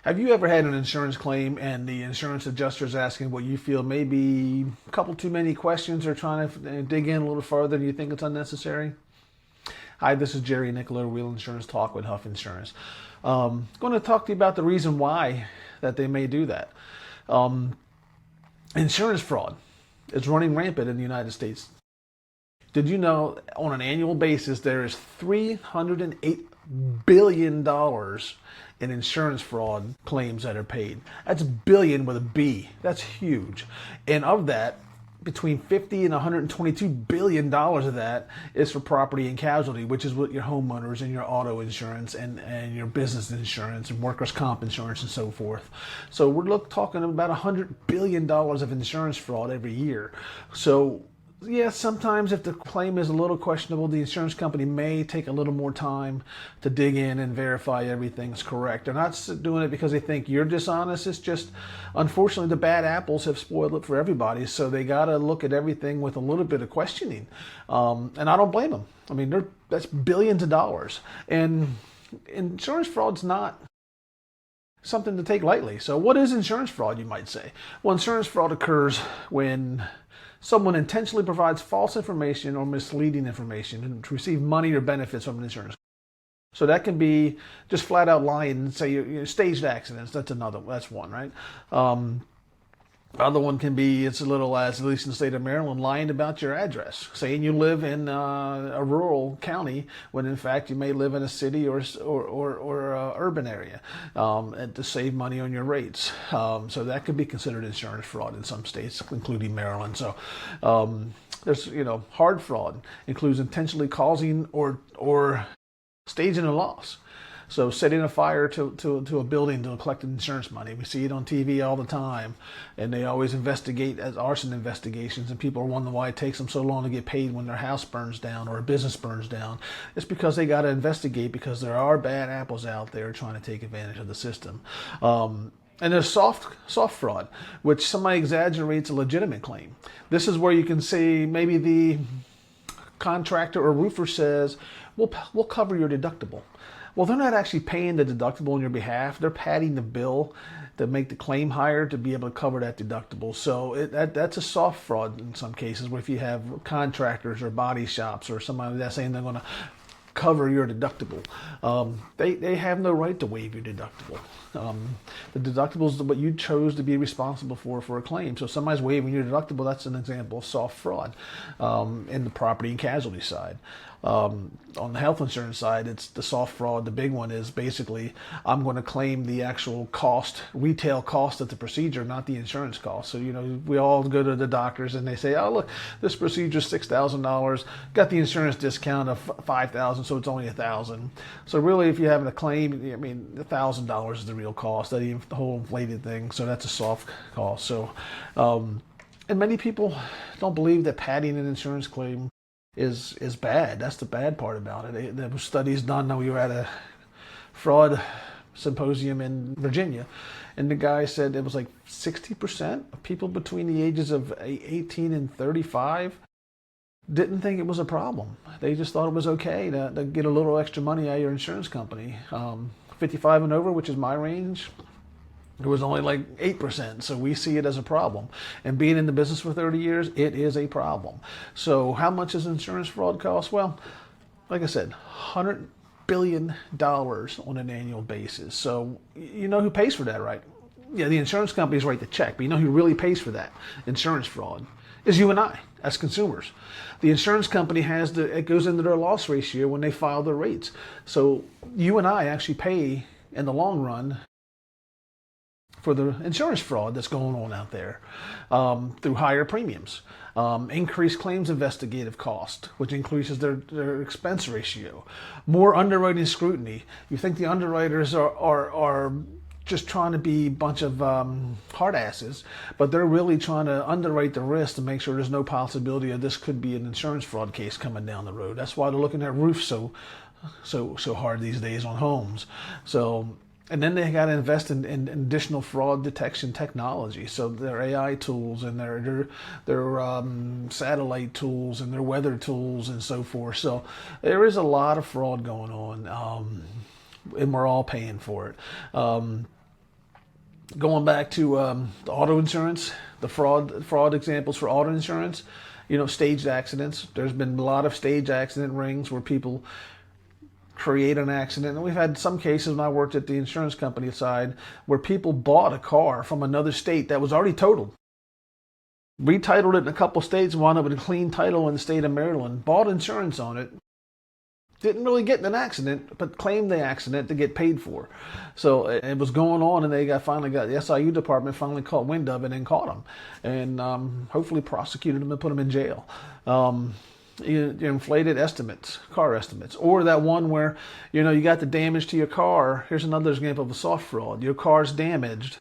Have you ever had an insurance claim and the insurance adjuster is asking what you feel may be a couple too many questions or trying to dig in a little further and you think it's unnecessary? Hi, this is Jerry Nicklow, Real Insurance Talk with Huff Insurance. Going to talk to you about the reason why that they may do that. Um, Insurance fraud is running rampant in the United States. Did you know on an annual basis there is $308 billion in insurance fraud claims that are paid? That's billion with a B. That's huge. And of that, between 50 and 122 billion dollars of that is for property and casualty, which is what your homeowners and your auto insurance and your business insurance and workers' comp insurance and so forth. So we're talking about $100 billion of insurance fraud every year. So yeah, sometimes if the claim is a little questionable, the insurance company may take a little more time to dig in and verify everything's correct. They're not doing it because they think you're dishonest. It's just, unfortunately, the bad apples have spoiled it for everybody. So they got to look at everything with a little bit of questioning. And I don't blame them. I mean, that's billions of dollars. And insurance fraud's not something to take lightly. So what is insurance fraud, you might say? Well, insurance fraud occurs when someone intentionally provides false information or misleading information to receive money or benefits from an insurance. So that can be just flat out lying and say you staged accidents. That's one, right? Other one can be as little as, at least in the state of Maryland, lying about your address, saying you live in a rural county when in fact you may live in a city or urban area, and to save money on your rates. So that could be considered insurance fraud in some states, including Maryland. So there's hard fraud includes intentionally causing or staging a loss. So setting a fire to a building to collect insurance money. We see it on TV all the time, and they always investigate as arson investigations, and people are wondering why it takes them so long to get paid when their house burns down or a business burns down. It's because they got to investigate, because there are bad apples out there trying to take advantage of the system. And there's soft fraud, which somebody exaggerates a legitimate claim. This is where you can say maybe the contractor or roofer says, we'll cover your deductible. Well, they're not actually paying the deductible on your behalf. They're padding the bill to make the claim higher to be able to cover that deductible. So that's a soft fraud in some cases, where if you have contractors or body shops or somebody that's saying they're going to cover your deductible, they have no right to waive your deductible. The deductible is what you chose to be responsible for a claim. So if somebody's waiving your deductible, that's an example of soft fraud in the property and casualty side. On the health insurance side, it's the soft fraud. The big one is basically, I'm going to claim the actual cost, retail cost of the procedure, not the insurance cost. So, we all go to the doctors and they say, oh, look, this procedure is $6,000, got the insurance discount of $5,000, so it's only $1,000. So really, if you're having a claim, I mean, $1,000 is the real cost, that even the whole inflated thing. So that's a soft cost. So, and many people don't believe that padding an insurance claim is bad. That's the bad part about it. There were studies done. We were at a fraud symposium in Virginia, and the guy said it was like 60% of people between the ages of 18 and 35 didn't think it was a problem. They just thought it was okay to get a little extra money out of your insurance company. 55 and over, which is my range, it was only like 8%. So we see it as a problem. And being in the business for 30 years, it is a problem. So how much does insurance fraud cost? Well, like I said, $100 billion on an annual basis. So you know who pays for that, right? Yeah, the insurance companies write the check, but you know who really pays for that insurance fraud is you and I as consumers. The insurance company it goes into their loss ratio when they file their rates. So you and I actually pay in the long run for the insurance fraud that's going on out there, through higher premiums, increased claims investigative cost, which increases their expense ratio, more underwriting scrutiny. You think the underwriters are just trying to be a bunch of hard asses, but they're really trying to underwrite the risk to make sure there's no possibility of this could be an insurance fraud case coming down the road. That's why they're looking at roofs so hard these days on homes. So, and then they got to invest in additional fraud detection technology. So their AI tools and their satellite tools and their weather tools and so forth. So there is a lot of fraud going on, and we're all paying for it. Going back to the auto insurance, the fraud examples for auto insurance, staged accidents. There's been a lot of stage accident rings where people create an accident. And we've had some cases when I worked at the insurance company side where people bought a car from another state that was already totaled, retitled it in a couple states, wound up with a clean title in the state of Maryland, bought insurance on it, didn't really get in an accident, but claimed the accident to get paid for. So it was going on, and they finally got the SIU department finally caught wind of it and caught them, and hopefully prosecuted them and put them in jail. Inflated estimates, car estimates, or that one where you got the damage to your car. Here's another example of a soft fraud. Your car's damaged,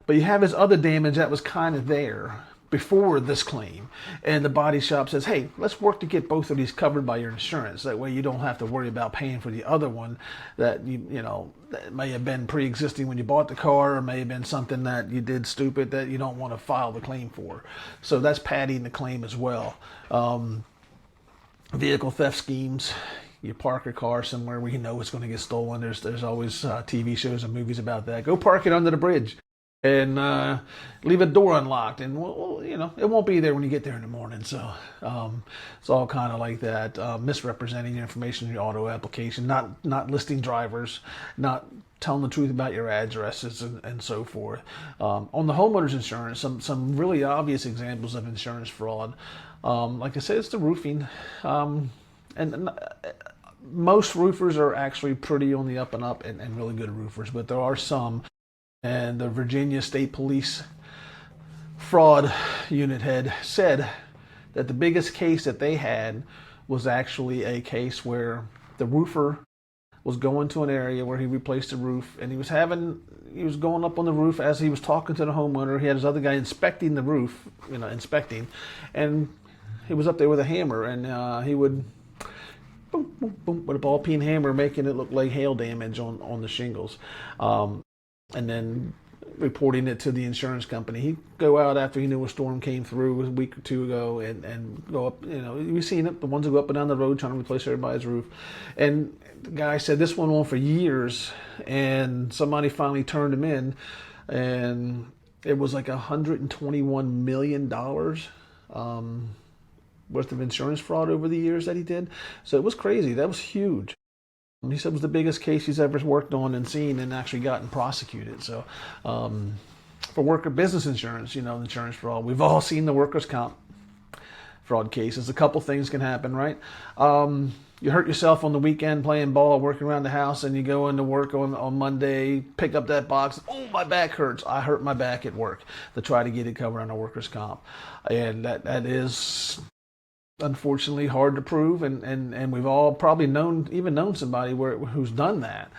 but you have this other damage that was kind of there before this claim, and the body shop says, hey, let's work to get both of these covered by your insurance. That way you don't have to worry about paying for the other one that that may have been pre-existing when you bought the car, or may have been something that you did stupid that you don't want to file the claim for. So that's padding the claim as well. Vehicle theft schemes. You park your car somewhere where it's going to get stolen. There's always TV shows and movies about that. Go park it under the bridge and leave a door unlocked, and it won't be there when you get there in the morning. So it's all kind of like that. Misrepresenting your information in your auto application, not listing drivers, not telling the truth about your addresses, and so forth. On the homeowners insurance, some really obvious examples of insurance fraud. Like I said, it's the roofing, and most roofers are actually pretty on the up and up, and really good roofers, but there are some. And the Virginia State Police fraud unit head said that the biggest case that they had was actually a case where the roofer was going to an area where he replaced the roof, and he was going up on the roof as he was talking to the homeowner. He had his other guy inspecting the roof, and he was up there with a hammer, and he would boom, boom, boom, with a ball peen hammer, making it look like hail damage on the shingles. And then reporting it to the insurance company. He'd go out after he knew a storm came through a week or two ago and go up, we've seen it, the ones that go up and down the road trying to replace everybody's roof. And the guy said this went on for years, and somebody finally turned him in, and it was like $121 million worth of insurance fraud over the years that he did. So it was crazy. That was huge. He said it was the biggest case he's ever worked on and seen and actually gotten prosecuted. So for worker business insurance, insurance fraud, we've all seen the workers' comp fraud cases. A couple things can happen, right? You hurt yourself on the weekend playing ball, working around the house, and you go into work on Monday, pick up that box. Oh, my back hurts. I hurt my back at work, to try to get it covered on a workers' comp. And that is unfortunately hard to prove, and we've all probably known somebody who's done that,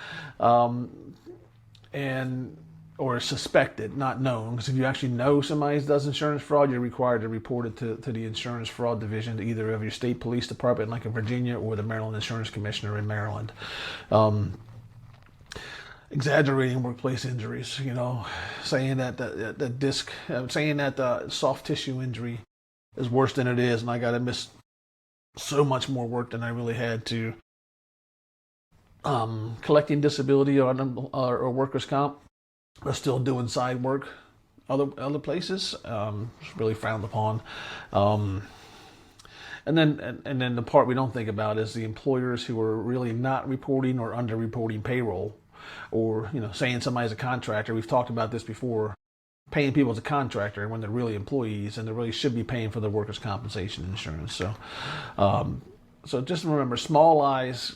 or suspected, not known, because if you actually know somebody does insurance fraud, you're required to report it to the insurance fraud division, to either of your state police department like in Virginia or the Maryland Insurance Commissioner in Maryland. Exaggerating workplace injuries, saying that the soft tissue injury is worse than it is, and I got to miss so much more work than I really had to. Collecting disability or workers' comp, are still doing side work other places. It's really frowned upon. And then the part we don't think about is the employers who are really not reporting or under-reporting payroll, or saying somebody's a contractor. We've talked about this before. Paying people as a contractor when they're really employees, and they really should be paying for their workers' compensation insurance. So, so just remember, small lies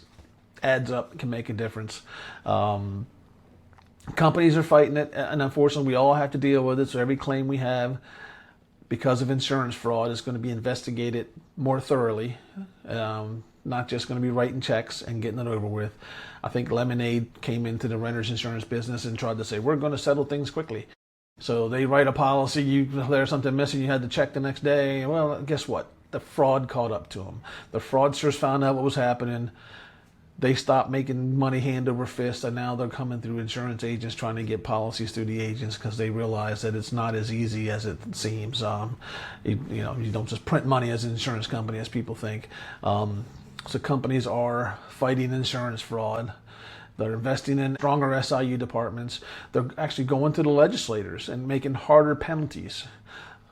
adds up, can make a difference. Companies are fighting it, and unfortunately, we all have to deal with it. So every claim we have, because of insurance fraud, is going to be investigated more thoroughly. Not just going to be writing checks and getting it over with. I think Lemonade came into the renter's insurance business and tried to say, we're going to settle things quickly. So they write a policy, there's something missing, you had to check the next day. Well, guess what? The fraud caught up to them. The fraudsters found out what was happening. They stopped making money hand over fist, and now they're coming through insurance agents trying to get policies through the agents, because they realize that it's not as easy as it seems. You don't just print money as an insurance company as people think. So companies are fighting insurance fraud. They're investing in stronger SIU departments. They're actually going to the legislators and making harder penalties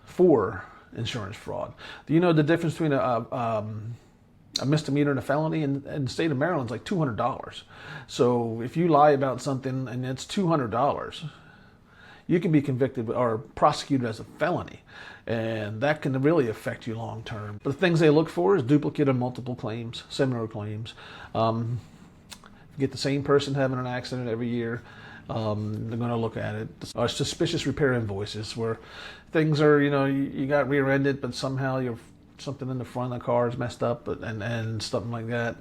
for insurance fraud. Do you know the difference between a misdemeanor and a felony in the state of Maryland is like $200. So if you lie about something and it's $200, you can be convicted or prosecuted as a felony, and that can really affect you long term. But the things they look for is duplicate of multiple claims, similar claims. You get the same person having an accident every year, they're going to look at it. Suspicious repair invoices, where things are, you got rear-ended, but somehow something in the front of the car is messed up, and something like that.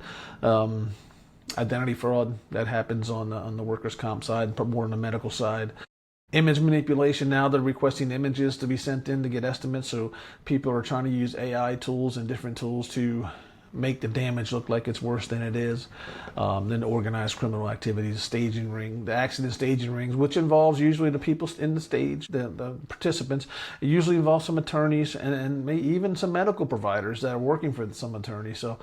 Identity fraud, that happens on the workers' comp side, but more on the medical side. Image manipulation, now they're requesting images to be sent in to get estimates, so people are trying to use AI tools and different tools to make the damage look like it's worse than it is. Then organized criminal activities, staging ring, the accident staging rings, which involves usually the people in the stage, the participants. It usually involves some attorneys and maybe even some medical providers that are working for some attorneys. So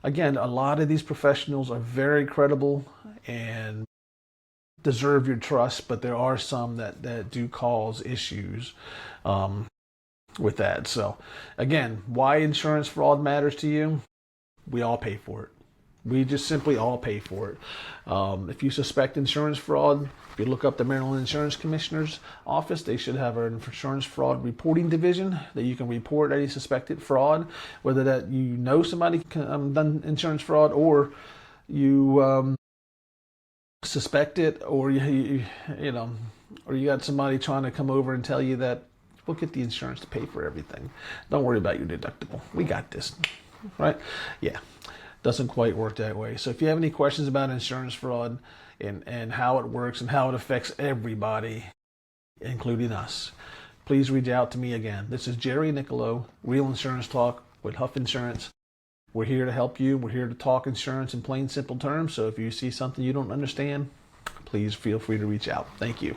again, a lot of these professionals are very credible and deserve your trust, but there are some that do cause issues with that. So again, why insurance fraud matters to you? We all pay for it. We just simply all pay for it. If you suspect insurance fraud, if you look up the Maryland Insurance Commissioner's office, they should have an insurance fraud reporting division that you can report any suspected fraud, whether that somebody done insurance fraud, or you suspect it, or you got somebody trying to come over and tell you that we'll get the insurance to pay for everything. Don't worry about your deductible. We got this, right? Yeah, doesn't quite work that way. So if you have any questions about insurance fraud and how it works and how it affects everybody, including us, please reach out to me again. This is Jerry Nicklow, Real Insurance Talk with Huff Insurance. We're here to help you. We're here to talk insurance in plain, simple terms. So if you see something you don't understand, please feel free to reach out. Thank you.